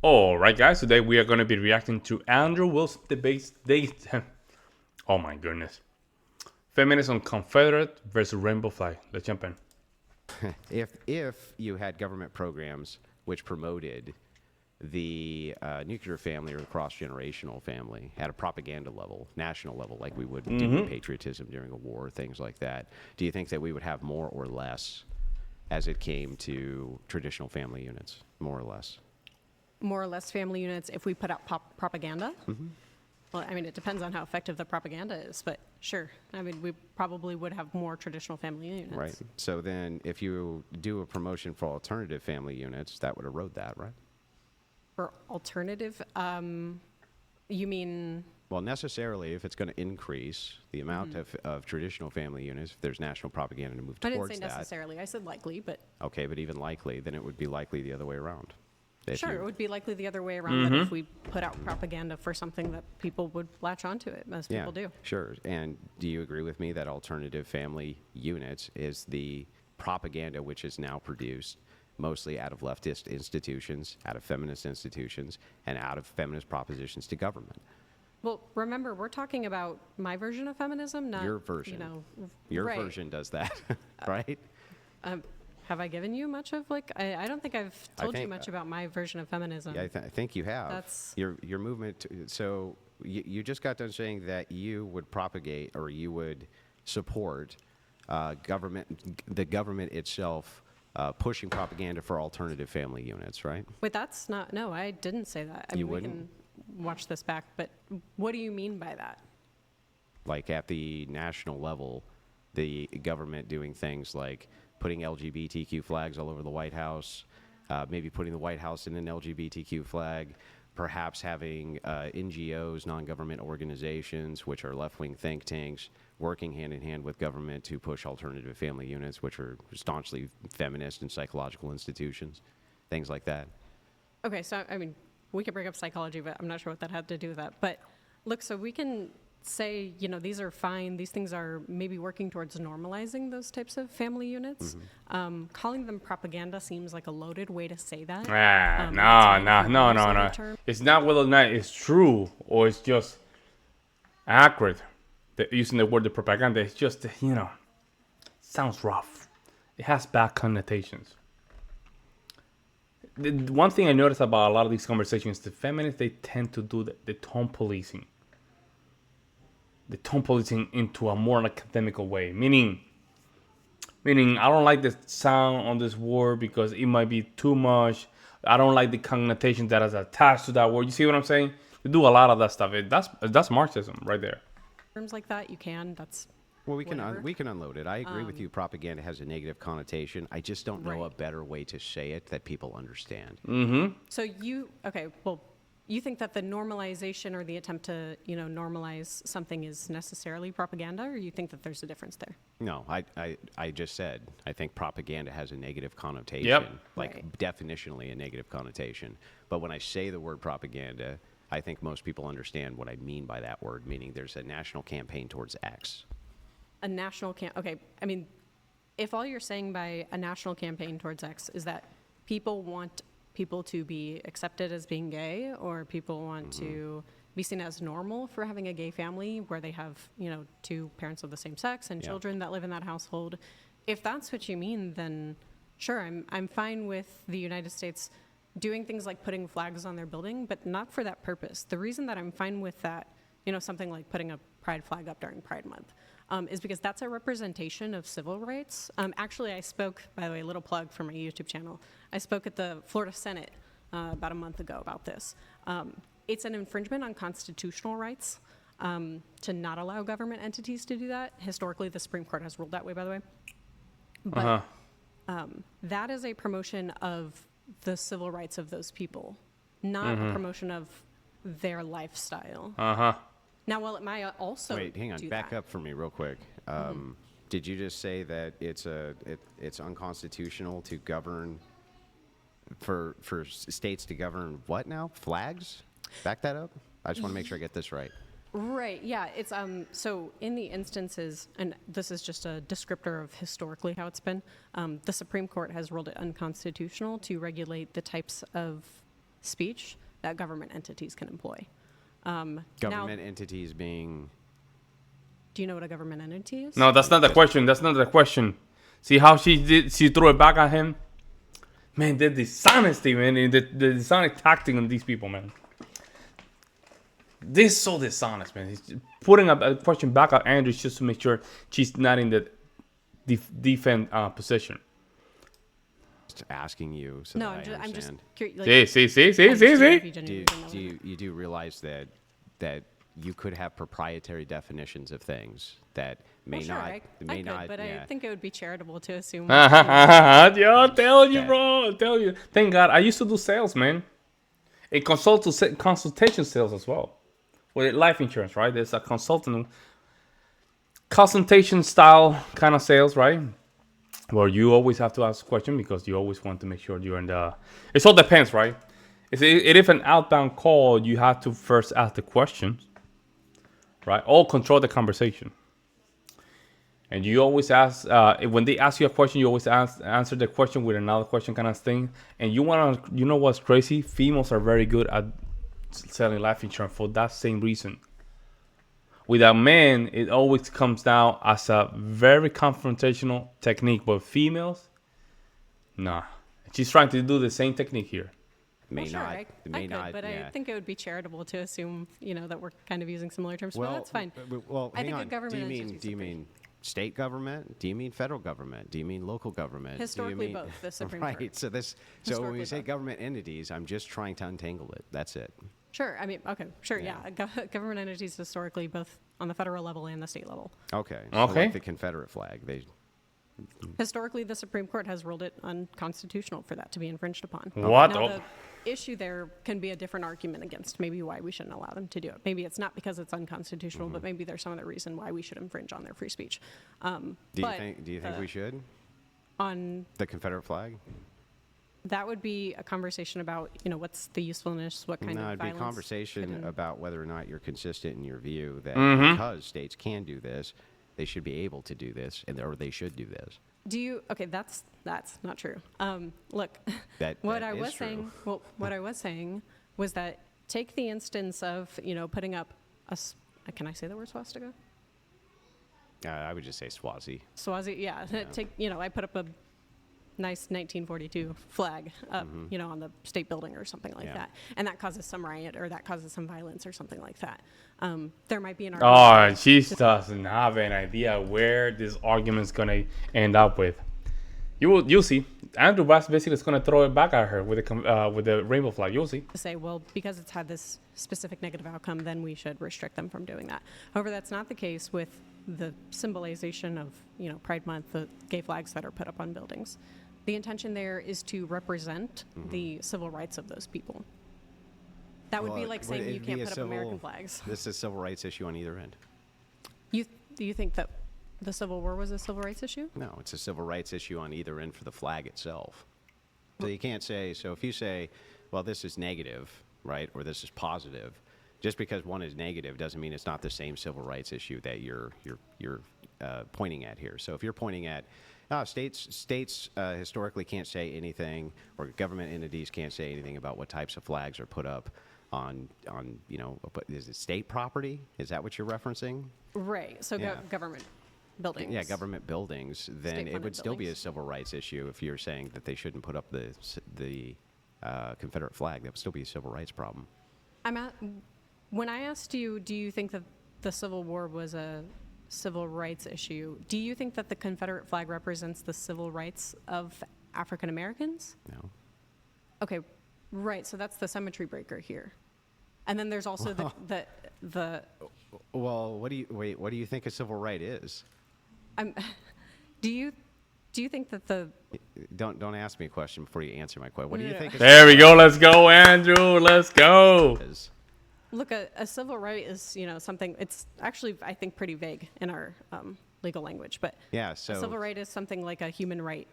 Alright guys, today we are going to be reacting to Andrew Wilson's debate. Oh my goodness. Feminists on Confederate versus rainbow flag. Let's jump in. If you had government programs which promoted the nuclear family or the cross-generational family at a propaganda level, national level, like we would do with patriotism during a war, things like that, do you think that we would have more or less as it came to traditional family units, more or less? More or less family units if we put out propaganda? Well, I mean, it depends on how effective the propaganda is, but sure. I mean, we probably would have more traditional family units. Right. So then if you do a promotion for alternative family units, that would erode that, right? For alternative, you mean? Well, necessarily, if it's going to increase the amount of traditional family units, if there's national propaganda to move I towards didn't say that. necessarily. I said likely, but. Okay, but even likely, then it would be likely the other way around. Sure, it would be likely the other way around, that if we put out propaganda for something that people would latch onto it, as people do. Sure. And do you agree with me that alternative family units is the propaganda which is now produced mostly out of leftist institutions, out of feminist institutions, and out of feminist propositions to government? Well, remember, we're talking about my version of feminism, not Your version. You know, Your right. version does that, right? Have I given you much of I don't think I've told you think, much about my version of feminism. Yeah, I think you have. That's your movement. So you just got done saying that you would propagate or you would support the government itself pushing propaganda for alternative family units, right? Wait, that's not. No, I didn't say that. I mean, wouldn't? we can watch this back, but what do you mean by that? Like at the national level, the government doing things like putting LGBTQ flags all over the White House, maybe putting the White House in an LGBTQ flag, perhaps having NGOs, non-government organizations, which are left-wing think tanks, working hand-in-hand with government to push alternative family units, which are staunchly feminist and psychological institutions, things like that. Okay, so, I mean, we could bring up psychology, but I'm not sure what that had to do with that. But look, so we can say, you know, these are fine. These things are maybe working towards normalizing those types of family units. Calling them propaganda seems like a loaded way to say that. No. It's not whether or not it's true or it's just accurate. Using the word the propaganda, it's just, you know, sounds rough. It has bad connotations. The one thing I notice about a lot of these conversations, the feminists, they tend to do the tone policing. The tone policing into a more academical way, meaning I don't like the sound on this word because it might be too much. I don't like the connotation that is attached to that word. You see what I'm saying? They do a lot of that stuff. That's Marxism right there. Terms like that, you can. That's well, we whatever. can unload it. I agree with you. Propaganda has a negative connotation. I just don't know a better way to say it that people understand. So you think that the normalization or the attempt to, you know, normalize something is necessarily propaganda, or you think that there's a difference there? No, I just said I think propaganda has a negative connotation, definitionally a negative connotation. But when I say the word propaganda, I think most people understand what I mean by that word, meaning there's a national campaign towards X. A national okay, I mean, if all you're saying by a national campaign towards X is that people want people to be accepted as being gay, or people want to be seen as normal for having a gay family where they have, you know, two parents of the same sex and children that live in that household. If that's what you mean, then sure, I'm fine with the United States doing things like putting flags on their building, but not for that purpose. The reason that I'm fine with that, you know, something like putting a pride flag up during Pride Month, is because that's a representation of civil rights. Actually, I spoke, by the way, a little plug for my YouTube channel. I spoke at the Florida Senate about a month ago about this. It's an infringement on constitutional rights to not allow government entities to do that. Historically, the Supreme Court has ruled that way, by the way. But that is a promotion of the civil rights of those people, not a promotion of their lifestyle. Now, while it might also wait, hang on, back up for me real quick. Did you just say that it's unconstitutional to govern for states to govern what now? Flags? Back that up. I just want to make sure I get this right. Right. Yeah. It's so in the instances, and this is just a descriptor of historically how it's been. The Supreme Court has ruled it unconstitutional to regulate the types of speech that government entities can employ. Government entities being. Do you know what a government entity is? No, that's not the question. That's not the question. See how she threw it back at him? Man, the dishonesty, man. The dishonest tactic on these people, man. This is so dishonest, man. He's putting a question back at Andrew just to make sure she's not in the defend position. Just asking you so No, that I'm just understand. curious. You do realize that you could have proprietary definitions of things that may Well, sure, not I may could, not. but Yeah. I think it would be charitable to assume. Yo, I'm telling you, Okay. bro. I'm telling you. Thank God. I used to do sales, man. A consultation sales as well. With life insurance, right? There's a consultation style kind of sales, right? Where you always have to ask a question because you always want to make sure you're in the... It all depends, right? If an outbound call, you have to first ask the question, right? Or control the conversation. And you always ask, when they ask you a question, you always answer the question with another question kind of thing. And you know what's crazy? Females are very good at selling life insurance for that same reason. With a man, it always comes down as a very confrontational technique. But females, nah. She's trying to do the same technique here. May Well, sure, not. I May could, not. but Yeah. I think it would be charitable to assume, that we're kind of using similar terms. But that's fine. Well, I hang think a on. government Do entity you is mean state government? Do you mean federal government? Do you mean local government? Historically, do you mean, both, the Supreme right. Court. So when Historically, we say both. government entities, I'm just trying to untangle it. That's it. Sure. I mean, okay. Sure. Yeah. Yeah. Government entities historically, both on the federal level and the state level. Okay. Okay. So like the Confederate flag. Historically, the Supreme Court has ruled it unconstitutional for that to be infringed upon. What? Now, Oh. the issue there can be a different argument against maybe why we shouldn't allow them to do it. Maybe it's not because it's unconstitutional, but maybe there's some other reason why we should infringe on their free speech. Do you think we should? On The Confederate flag? that would be a conversation about, what's the usefulness, what kind No, of it'd be a violence conversation can- about whether or not you're consistent in your view that because states can do this, they should be able to do this, or they should do this. Do you? Okay, that's not true. Look, That what that I is was true. saying. Well, what I was saying was that take the instance of putting up can I say the word swastika? I would just say Swazi. Swazi, yeah. Take I put up a nice 1942 flag up, on the state building or something like Yeah. that, and that causes some riot or that causes some violence or something like that. There might be an Oh, argument. she doesn't have an idea where this argument's gonna end up with. You'll see. Andrew Bass basically is gonna throw it back at her with the rainbow flag. You'll see. To say, well, because it's had this specific negative outcome, then we should restrict them from doing that. However, that's not the case with the symbolization of, Pride Month, the gay flags that are put up on buildings. The intention there is to represent the civil rights of those people. That would be like saying you can't put up American flags. This is a civil rights issue on either end. Do you think that the Civil War was a civil rights issue? No, it's a civil rights issue on either end for the flag itself. So you can't say, so if you say, well, this is negative, right, or this is positive, just because one is negative doesn't mean it's not the same civil rights issue that you're pointing at here. So if you're pointing at states historically can't say anything, or government entities can't say anything about what types of flags are put up on is it state property? Is that what you're referencing? Right. So Yeah. government buildings. Yeah, government buildings. Then it State-funded would still be a buildings. civil rights issue if you're saying that they shouldn't put up the Confederate flag. That would still be a civil rights problem. When I asked you, do you think that the Civil War was a civil rights issue, do you think that the Confederate flag represents the civil rights of African Americans? No. Okay, right. So that's the symmetry breaker here. And then there's also the Well, what do you think a civil right is? do you think that the Don't ask me a question before you answer my question. What do you Yeah. think? There we go. Let's go, Andrew. Let's go. Is? look a civil right is something, it's actually I think pretty vague in our legal language, but Yeah. a So civil right is something like a human right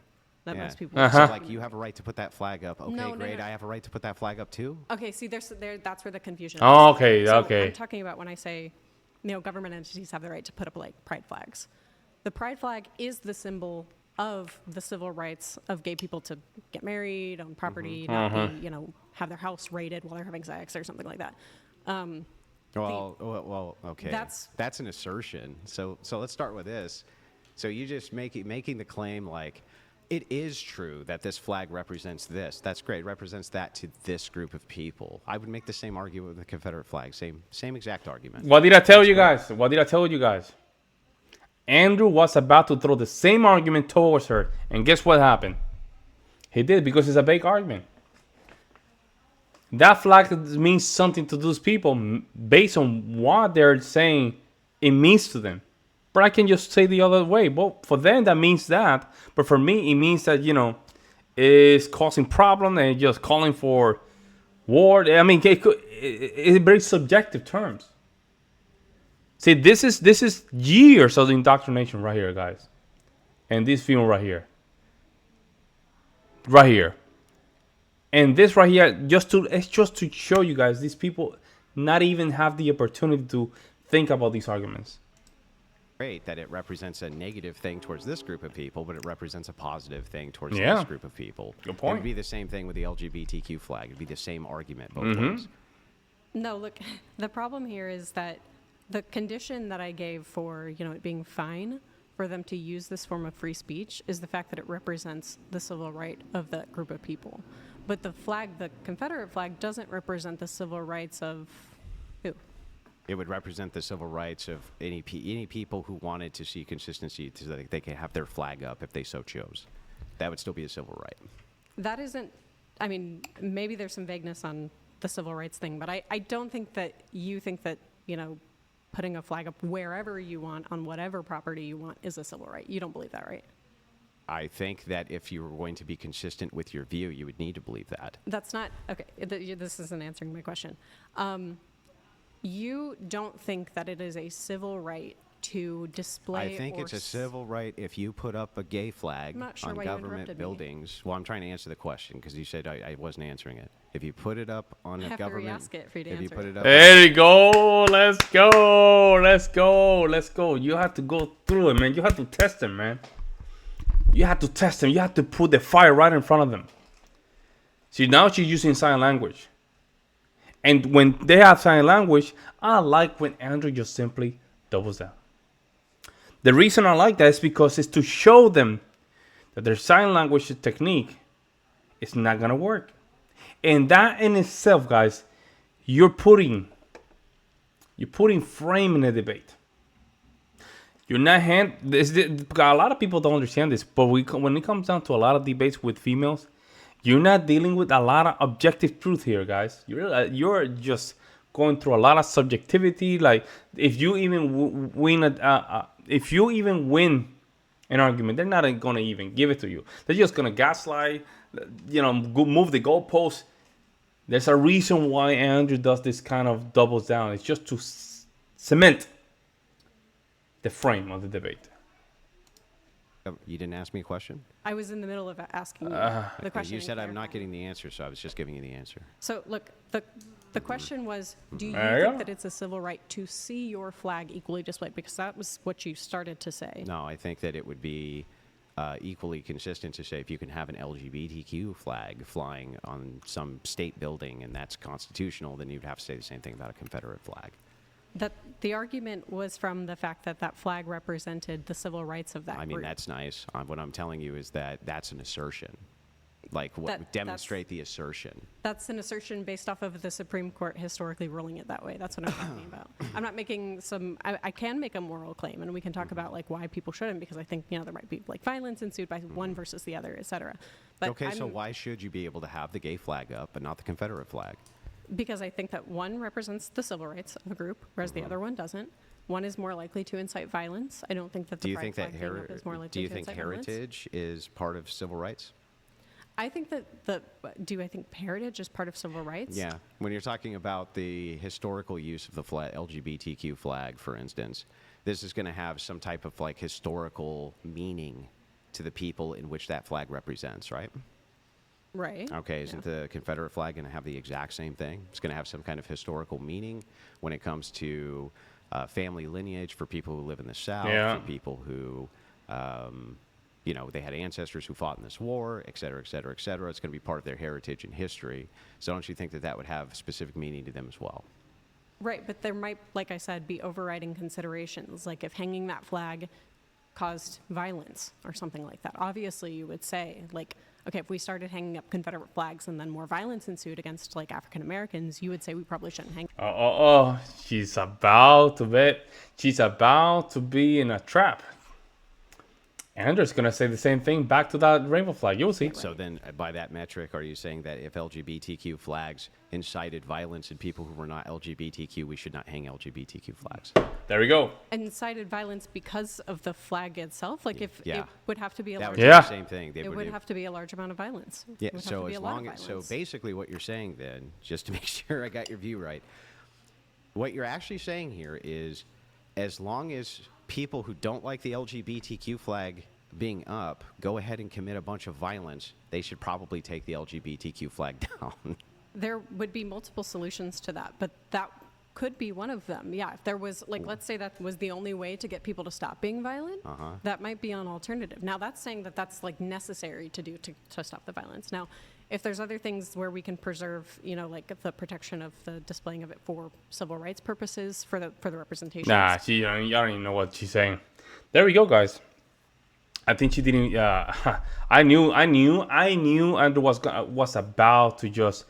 that yeah. most people So like you have a right to put that flag up. Okay, No, great. no. I have a right to put that flag up too. Okay, see, that's where the confusion is. Oh, okay, So okay. I'm talking about when I say, government entities have the right to put up like pride flags. The pride flag is the symbol of the civil rights of gay people to get married, own property, not be, have their house raided while they're having sex or something like that. Well, okay. That's an assertion. So let's start with this. So you just making the claim like it is true that this flag represents this. That's great. It represents that to this group of people. I would make the same argument with the Confederate flag. Same exact argument. What did I tell you guys? What did I tell you guys? Andrew was about to throw the same argument towards her, and guess what happened? He did, because it's a big argument. That flag means something to those people based on what they're saying it means to them. But I can just say the other way. Well, for them, that means that. But for me, it means that, it's causing problem and just calling for war. I mean, it's very subjective terms. See, this is years of indoctrination right here, guys. And this film right here. Right here. And this right here, it's just to show you guys, these people not even have the opportunity to think about these arguments. Great that it represents a negative thing towards this group of people, but it represents a positive thing towards this group of people. Good point. It would be the same thing with the LGBTQ flag. It would be the same argument both ways. No, look, the problem here is that the condition that I gave for, it being fine for them to use this form of free speech is the fact that it represents the civil right of that group of people. But the Confederate flag, doesn't represent the civil rights of who? It would represent the civil rights of any people who wanted to see consistency so that they could have their flag up if they so chose. That would still be a civil right. That isn't, I mean, maybe there's some vagueness on the civil rights thing, but I don't think that you think that, putting a flag up wherever you want on whatever property you want is a civil right. You don't believe that, right? I think that if you were going to be consistent with your view, you would need to believe that. That's not, okay, this isn't answering my question. You don't think that it is a civil right to display I think it's a civil right if you put up a gay flag on government buildings. Well, I'm trying to answer the question because you said I wasn't answering it. If you put it up on a government, re-ask it for you to if you answer put it. it up, There you go. Let's go. Let's go. Let's go. You have to go through it, man. You have to test them, man. You have to test them. You have to put the fire right in front of them. See, now she's using sign language. And when they have sign language, I like when Andrew just simply doubles down. The reason I like that is because it's to show them that their sign language technique is not going to work. And that in itself, guys, you're putting frame in the debate. You're not a lot of people don't understand this, but when it comes down to a lot of debates with females, you're not dealing with a lot of objective truth here, guys. You're just going through a lot of subjectivity. Like if you even win an argument, they're not going to even give it to you. They're just going to gaslight, move the goalposts. There's a reason why Andrew does this kind of doubles down. It's just to cement the frame of the debate. You didn't ask me a question? I was in the middle of asking you the question. You said I'm not getting the answer, so I was just giving you the answer. So look, the question was, do you think that it's a civil right to see your flag equally displayed? Because that was what you started to say. No, I think that it would be equally consistent to say if you can have an LGBTQ flag flying on some state building and that's constitutional, then you'd have to say the same thing about a Confederate flag. That the argument was from the fact that that flag represented the civil rights of that I mean, group. that's nice. What I'm telling you is that that's an assertion. Like, demonstrate the assertion. That's an assertion based off of the Supreme Court historically ruling it that way. That's what I'm talking about. I'm not making I can make a moral claim, and we can talk about like why people shouldn't, because I think there might be like violence ensued by one versus the other, et cetera. But okay, so why should you be able to have the gay flag up but not the Confederate flag? Because I think that one represents the civil rights of a group, whereas the other one doesn't. One is more likely to incite violence. I don't think that the pride flag thing up is more likely to incite violence. Do you think heritage is part of civil rights? I think that I think heritage is part of civil rights? Yeah. When you're talking about the historical use of the LGBTQ flag, for instance, this is going to have some type of like historical meaning to the people in which that flag represents, right? Right. Okay, isn't the Confederate flag going to have the exact same thing? It's going to have some kind of historical meaning when it comes to family lineage for people who live in the South, for people who they had ancestors who fought in this war, et cetera, et cetera, et cetera. It's going to be part of their heritage and history. So don't you think that that would have specific meaning to them as well? Right, but there might, like I said, be overriding considerations, like if hanging that flag caused violence or something like that. Obviously, you would say, like, okay, if we started hanging up Confederate flags and then more violence ensued against, like, African Americans, you would say we probably shouldn't hang. She's about to be in a trap. Andrew's gonna say the same thing back to that rainbow flag. You'll see. So then, by that metric, are you saying that if LGBTQ flags incited violence in people who were not LGBTQ, we should not hang LGBTQ flags? There we go. Incited violence because of the flag itself? Like, if Yeah. it would have to be a That large, would be Yeah. the same thing. it would have to be a large amount of violence. It Yeah. would have So to be as a lot of long as violence. basically what you're saying then, just to make sure I got your view right, what you're actually saying here is, as long as people who don't like the LGBTQ flag being up go ahead and commit a bunch of violence, they should probably take the LGBTQ flag down. There would be multiple solutions to that, but that could be one of them. Yeah, if there was, like, let's say that was the only way to get people to stop being violent, that might be an alternative. Now, that's saying that that's, like, necessary to do to stop the violence. Now, if there's other things where we can preserve, like the protection of the displaying of it for civil rights purposes, for the representation. Nah, I don't even know what she's saying. There we go, guys. I think she didn't. I knew Andrew was about to just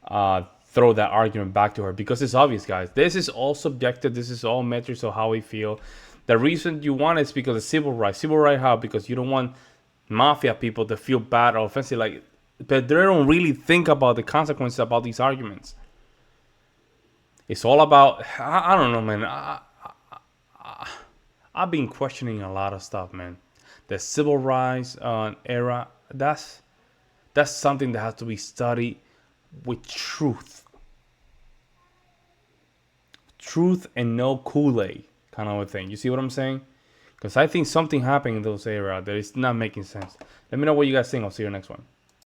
throw that argument back to her, because it's obvious, guys. This is all subjective. This is all metrics of how we feel. The reason you want it is because of civil rights. Civil rights how? Because you don't want mafia people to feel bad or offensive, but they don't really think about the consequences about these arguments. It's all about. I don't know, man. I've been questioning a lot of stuff, man. The civil rights era, that's something that has to be studied with truth and no Kool-Aid kind of a thing. You see what I'm saying? Because I think something happened in those era that is not making sense. Let me know what you guys think. I'll see you next one.